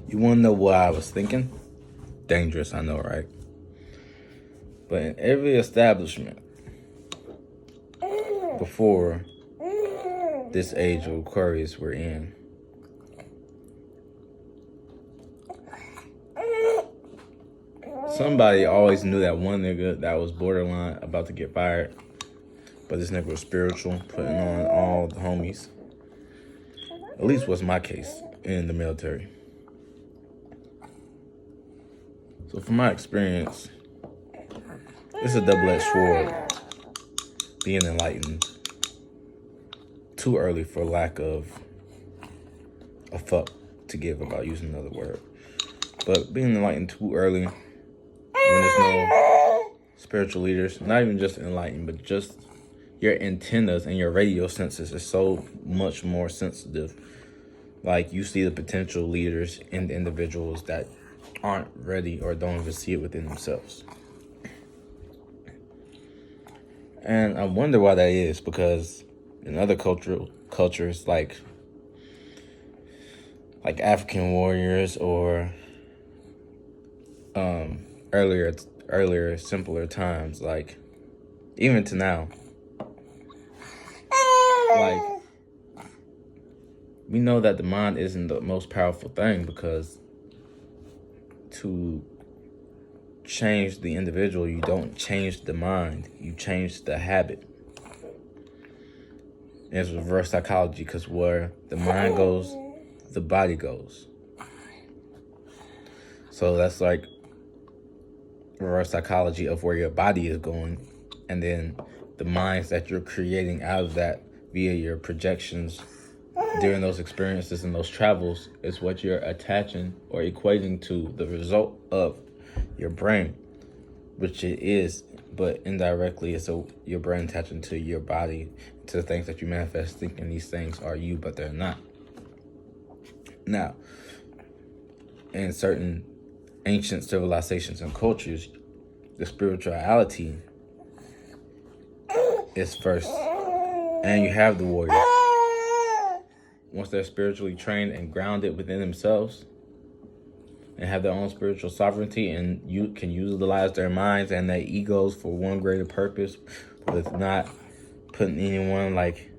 You want to know what I was thinking? Dangerous, I know, right? But in every establishment before this age of Aquarius we're in, somebody always knew that one nigga that was borderline about to get fired. But this nigga was spiritual, putting on all the homies. At least was my case in the military. So from my experience, it's a double-edged sword being enlightened too early for lack of a fuck to give about using another word. But being enlightened too early when there's no spiritual leaders, not even just enlightened, but just your antennas and your radio senses is so much more sensitive. Like, you see the potential leaders in the individuals that aren't ready or don't even see it within themselves. And I wonder why that is, because in other cultures like African warriors or earlier simpler times, like even to now, like we know that the mind isn't the most powerful thing, because to change the individual, you don't change the mind, you change the habit. And it's reverse psychology, because where the mind goes, the body goes. So that's like reverse psychology of where your body is going, and then the minds that you're creating out of that via your projections during those experiences and those travels is what you're attaching or equating to the result of your brain, which it is, but indirectly it's your brain attaching to your body, to the things that you manifest, thinking these things are you, but they're not. Now, in certain ancient civilizations and cultures, the spirituality is first, and you have the warriors. Once they're spiritually trained and grounded within themselves and have their own spiritual sovereignty, and you can utilize their minds and their egos for one greater purpose, with not putting anyone like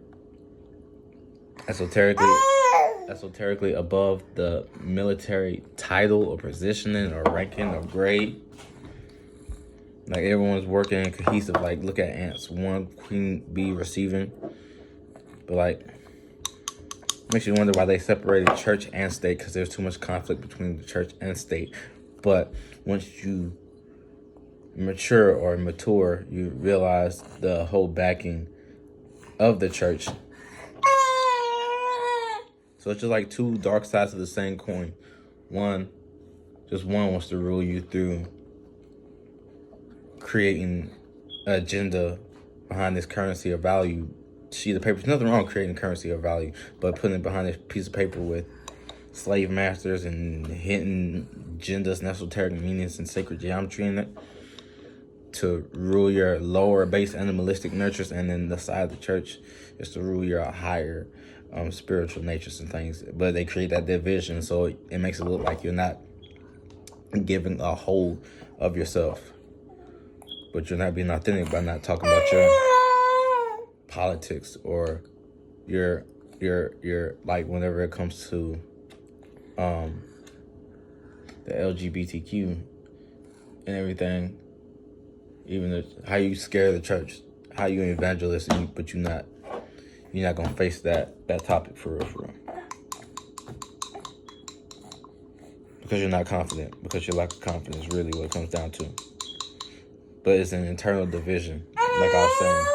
esoterically above the military title or positioning or ranking or grade. Like, everyone's working cohesive. Like, look at ants, one queen bee receiving, but like, makes you wonder why they separated church and state, because there's too much conflict between the church and state. But once you mature, you realize the whole backing of the church. So it's just like two dark sides of the same coin. One wants to rule you through creating an agenda behind this currency or value sheet of paper. There's nothing wrong with creating currency or value, but putting it behind this piece of paper with slave masters and hidden agendas and esoteric meanings and sacred geometry in it to rule your lower base animalistic nurtures, and then the side of the church is to rule your higher spiritual natures and things. But they create that division, so it makes it look like you're not giving a whole of yourself, but you're not being authentic by not talking about your politics or your like, whenever it comes to the LGBTQ and everything, even how you scare the church, how you evangelist, but you're not gonna face that topic for real, because you're not confident, because your lack of confidence is really what it comes down to. But it's an internal division, like I was saying,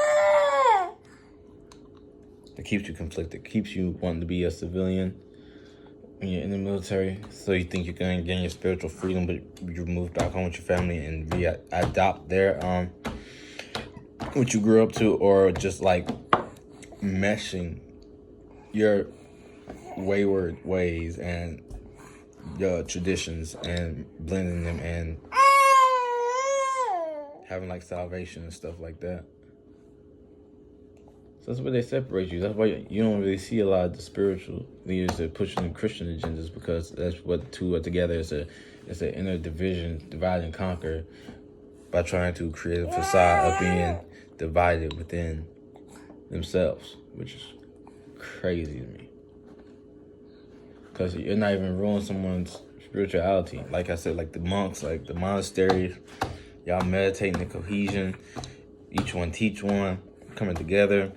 that keeps you conflicted, keeps you wanting to be a civilian when you're in the military. So you think you're going to gain your spiritual freedom, but you move back home with your family and adopt their what you grew up to, or just like meshing your wayward ways and your traditions and blending them and having like salvation and stuff like that. So that's why they separate you. That's why you don't really see a lot of the spiritual leaders that pushing the Christian agendas, because that's what the two are together. It's an inner division, divide and conquer, by trying to create a facade of being divided within themselves, which is crazy to me. Because you're not even ruining someone's spirituality. Like I said, like the monks, like the monasteries, y'all meditating the cohesion, each one teach one, coming together.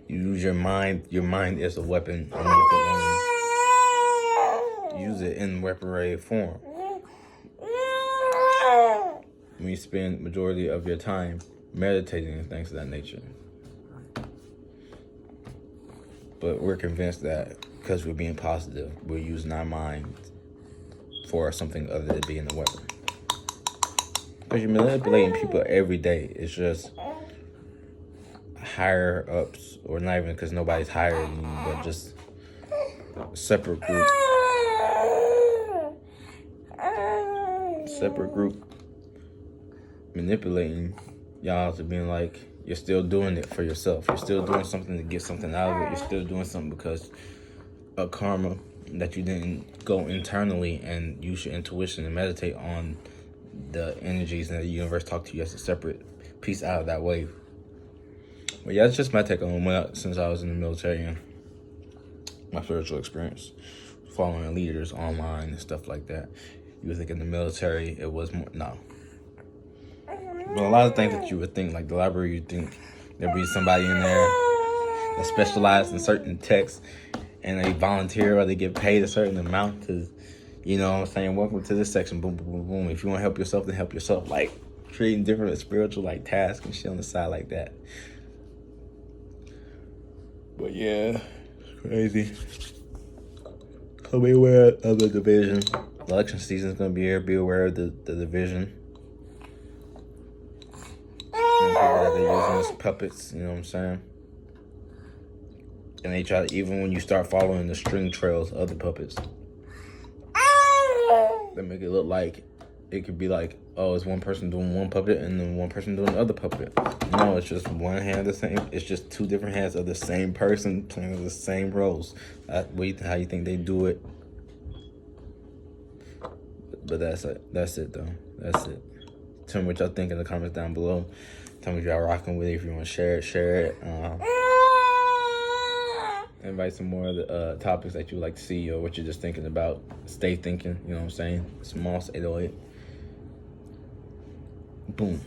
You use your mind. Your mind is a weapon. And you can only use it in weaponry form. When you spend majority of your time meditating and things of that nature. But we're convinced that because we're being positive, we're using our mind for something other than being a weapon. Because you're manipulating people every day. It's just higher ups, or not even because nobody's higher than you, but just separate group manipulating y'all to being like, you're still doing it for yourself. You're still doing something to get something out of it. You're still doing something because of karma, that you didn't go internally and use your intuition and meditate on the energies and the universe talk to you as a separate piece out of that wave. But yeah, it's just my take on it since I was in the military and my spiritual experience, following leaders online and stuff like that. You would think in the military it was more, no. But a lot of things that you would think, like the library, you think there'd be somebody in there that specialized in certain texts, and they volunteer or they get paid a certain amount to, you know what I'm saying, welcome to this section, boom, boom, boom, boom. If you want to help yourself, then help yourself. Like, creating different spiritual, like, tasks and shit on the side like that. But yeah, it's crazy. So be aware of the division. Election season is going to be here. Be aware of the division. And people that they're using as puppets, you know what I'm saying? And they try to, even when you start following the string trails of the puppets, they make it look like it could be like, oh, it's one person doing one puppet and then one person doing the other puppet. No, it's just one hand of the same. It's just two different hands of the same person playing the same roles. How you think they do it? But that's it though. That's it. Tell me what y'all think in the comments down below. Tell me if y'all rocking with it. If you want to share it. Invite some more of the topics that you would like to see, or what you're just thinking about. Stay thinking, you know what I'm saying? Small 808. Boom.